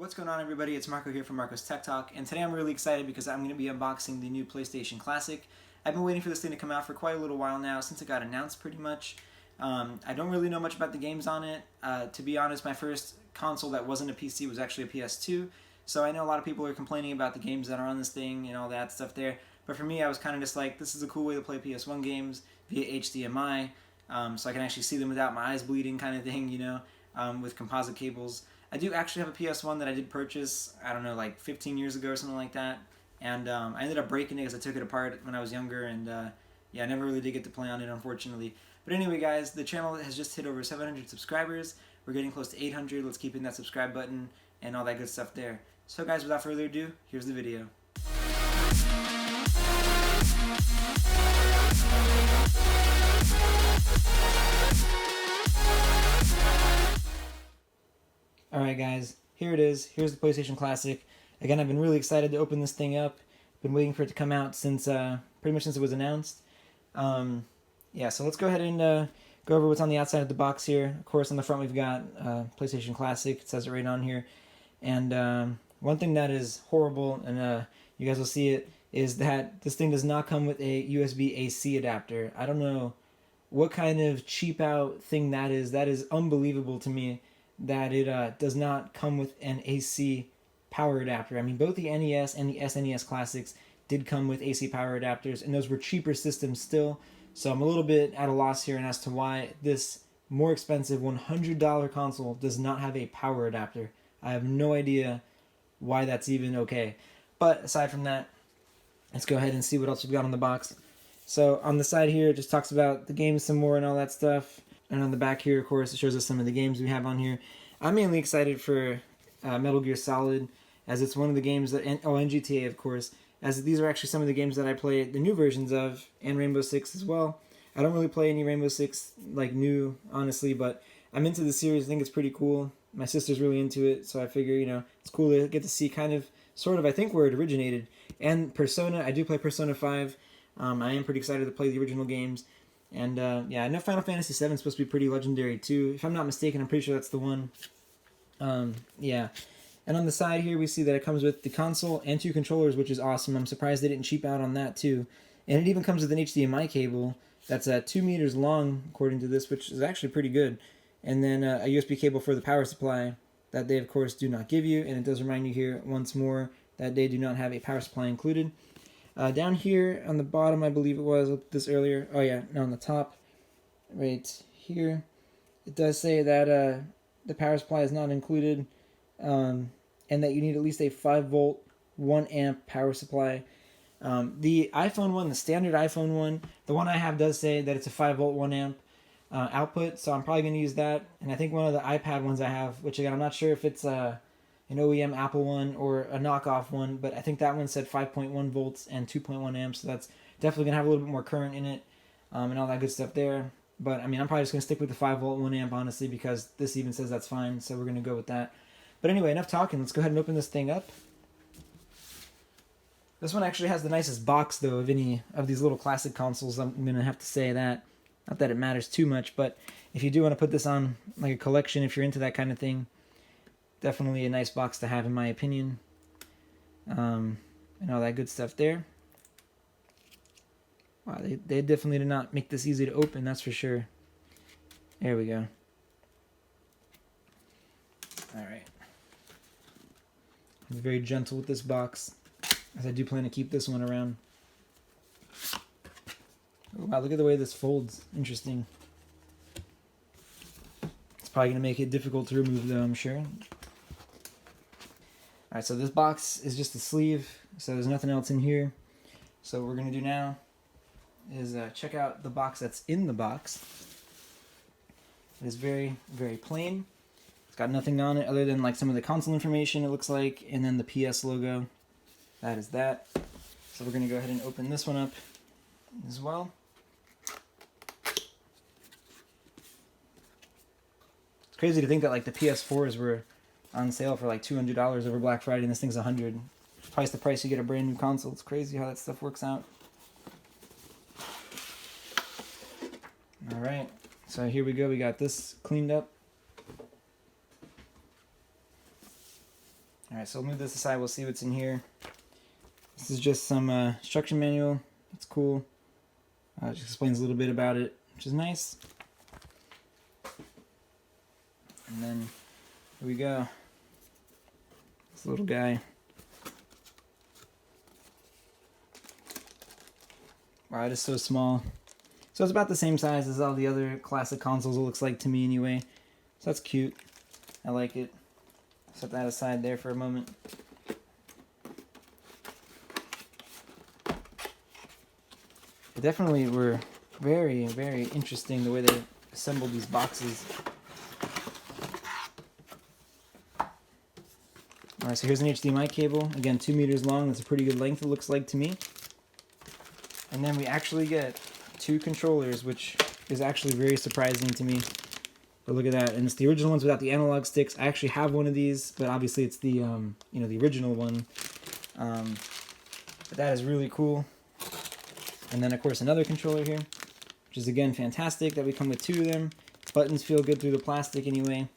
What's going on, everybody? It's Marco here from Marco's Tech Talk, and today I'm really excited because I'm going to be unboxing the new PlayStation Classic. I've been waiting for this thing to come out for quite a little while now, since it got announced pretty much. I don't really know much about the games on it. To be honest, my first console that wasn't a PC was actually a PS2, so I know a lot of people are complaining about the games that are on this thing and all that stuff there, but for me I was kind of just like, this is a cool way to play PS1 games via HDMI, so I can actually see them without my eyes bleeding kind of thing, with composite cables. I do actually have a PS1 that I did purchase, I don't know, like 15 years ago or something like that. And I ended up breaking it because I took it apart when I was younger. And yeah, I never really did get to play on it, unfortunately. But anyway, guys, the channel has just hit over 700 subscribers. We're getting close to 800. Let's keep hitting that subscribe button and all that good stuff there. So guys, without further ado, here's the video. Alright guys, here it is. Here's the PlayStation Classic. Again, I've been really excited to open this thing up. Been waiting for it to come out since pretty much since it was announced. Yeah, so let's go ahead and go over what's on the outside of the box here. Of course, on the front we've got PlayStation Classic. It says it right on here. And one thing that is horrible, and you guys will see it, is that this thing does not come with a USB AC adapter. I don't know what kind of cheap out thing that is. That is unbelievable to me, that it does not come with an AC power adapter. I mean, both the NES and the SNES Classics did come with AC power adapters, and those were cheaper systems still. So I'm a little bit at a loss here as to why this more expensive $100 console does not have a power adapter. I have no idea why that's even okay. But aside from that, let's go ahead and see what else we've got on the box. So on the side here, it just talks about the games some more and all that stuff. And on the back here, of course, it shows us some of the games we have on here. I'm mainly excited for Metal Gear Solid, as it's one of the games that... and GTA, of course, as these are actually some of the games that I play the new versions of, and Rainbow Six as well. I don't really play any Rainbow Six, like, new, honestly, but I'm into the series. I think it's pretty cool. My sister's really into it, so I figure, it's cool to get to see kind of, sort of, I think, where it originated. And Persona, I do play Persona 5. I am pretty excited to play the original games. And yeah, I know Final Fantasy VII is supposed to be pretty legendary too. If I'm not mistaken, I'm pretty sure that's the one. Yeah. And on the side here, we see that it comes with the console and 2 controllers, which is awesome. I'm surprised they didn't cheap out on that too. And it even comes with an HDMI cable that's 2 meters long, according to this, which is actually pretty good. And then a USB cable for the power supply that they, of course, do not give you. And it does remind you here once more that they do not have a power supply included. Down here on the bottom, I believe it was, I looked at this earlier. Oh yeah, no, on the top, right here, it does say that the power supply is not included, and that you need at least a 5-volt, 1-amp power supply. The iPhone one, the standard iPhone one, the one I have does say that it's a 5-volt, 1-amp output, so I'm probably going to use that. And I think one of the iPad ones I have, which again, I'm not sure if it's an OEM Apple one or a knockoff one, but I think that one said 5.1 volts and 2.1 amps, so that's definitely going to have a little bit more current in it, and all that good stuff there. But I mean, I'm probably just going to stick with the 5-volt 1 amp, honestly, because this even says that's fine, so we're going to go with that. But anyway, enough talking. Let's go ahead and open this thing up. This one actually has the nicest box, though, of any of these little classic consoles. I'm going to have to say that. Not that it matters too much, but if you do want to put this on like a collection, if you're into that kind of thing, definitely a nice box to have, in my opinion. And all that good stuff there. Wow, they definitely did not make this easy to open, that's for sure. There we go. Alright. I'm very gentle with this box, as I do plan to keep this one around. Oh, wow, look at the way this folds. Interesting. It's probably going to make it difficult to remove, though, I'm sure. Alright, so this box is just a sleeve, so there's nothing else in here. So what we're going to do now is check out the box that's in the box. It is very, very plain. It's got nothing on it other than like some of the console information, it looks like, and then the PS logo. That is that. So we're going to go ahead and open this one up as well. It's crazy to think that like the PS4s were on sale for like $200 over Black Friday, and this thing's $100. Twice the price you get a brand new console. It's crazy how that stuff works out. Alright, so here we go. We got this cleaned up. Alright, so we'll move this aside, we'll see what's in here. This is just some instruction manual. It's cool. It just explains a little bit about it, which is nice. And then here we go. This little guy. Wow, it is so small. So it's about the same size as all the other classic consoles, it looks like to me anyway. So that's cute. I like it. Set that aside there for a moment. They definitely were very, very interesting the way they assembled these boxes. Alright, so here's an HDMI cable. Again, 2 meters long. That's a pretty good length, it looks like to me. And then we actually get 2 controllers, which is actually very surprising to me. But look at that, and it's the original ones without the analog sticks. I actually have one of these, but obviously it's the the original one. But that is really cool. And then of course another controller here, which is again fantastic that we come with 2 of them. Buttons feel good through the plastic anyway.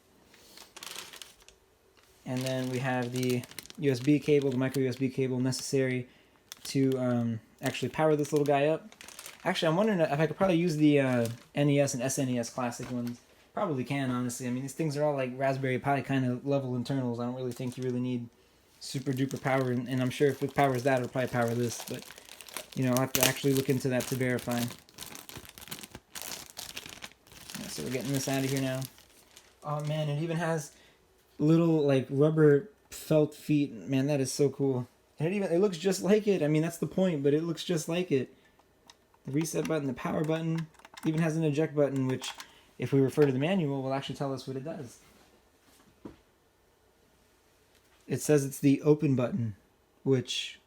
And then we have the USB cable, the micro USB cable necessary to actually power this little guy up. Actually, I'm wondering if I could probably use the NES and SNES classic ones. Probably can, honestly. I mean, these things are all like Raspberry Pi kind of level internals. I don't really think you really need super duper power, and I'm sure if it powers that, it'll probably power this. But, I'll have to actually look into that to verify. Yeah, so we're getting this out of here now. Oh man, it even has little like rubber felt feet. Man, that is so cool. And it looks just like it. I mean, that's the point, but it looks just like it. The reset button, the power button, even has an eject button, which, if we refer to the manual, will actually tell us what it does. It says it's the open button, which,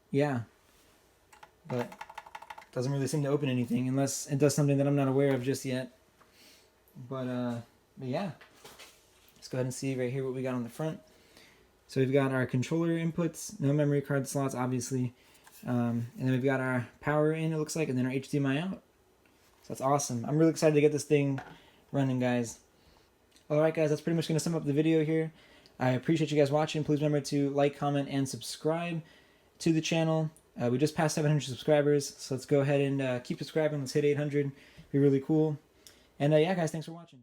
yeah, but doesn't really seem to open anything unless it does something that I'm not aware of just yet. But yeah, let's go ahead and see right here what we got on the front. So we've got our controller inputs, no memory card slots, obviously. And then we've got our power in, it looks like, and then our HDMI out. So that's awesome. I'm really excited to get this thing running, guys. Alright, guys, that's pretty much going to sum up the video here. I appreciate you guys watching. Please remember to like, comment, and subscribe to the channel. We just passed 700 subscribers, so let's go ahead and keep subscribing. Let's hit 800. Be really cool. And yeah, guys, thanks for watching.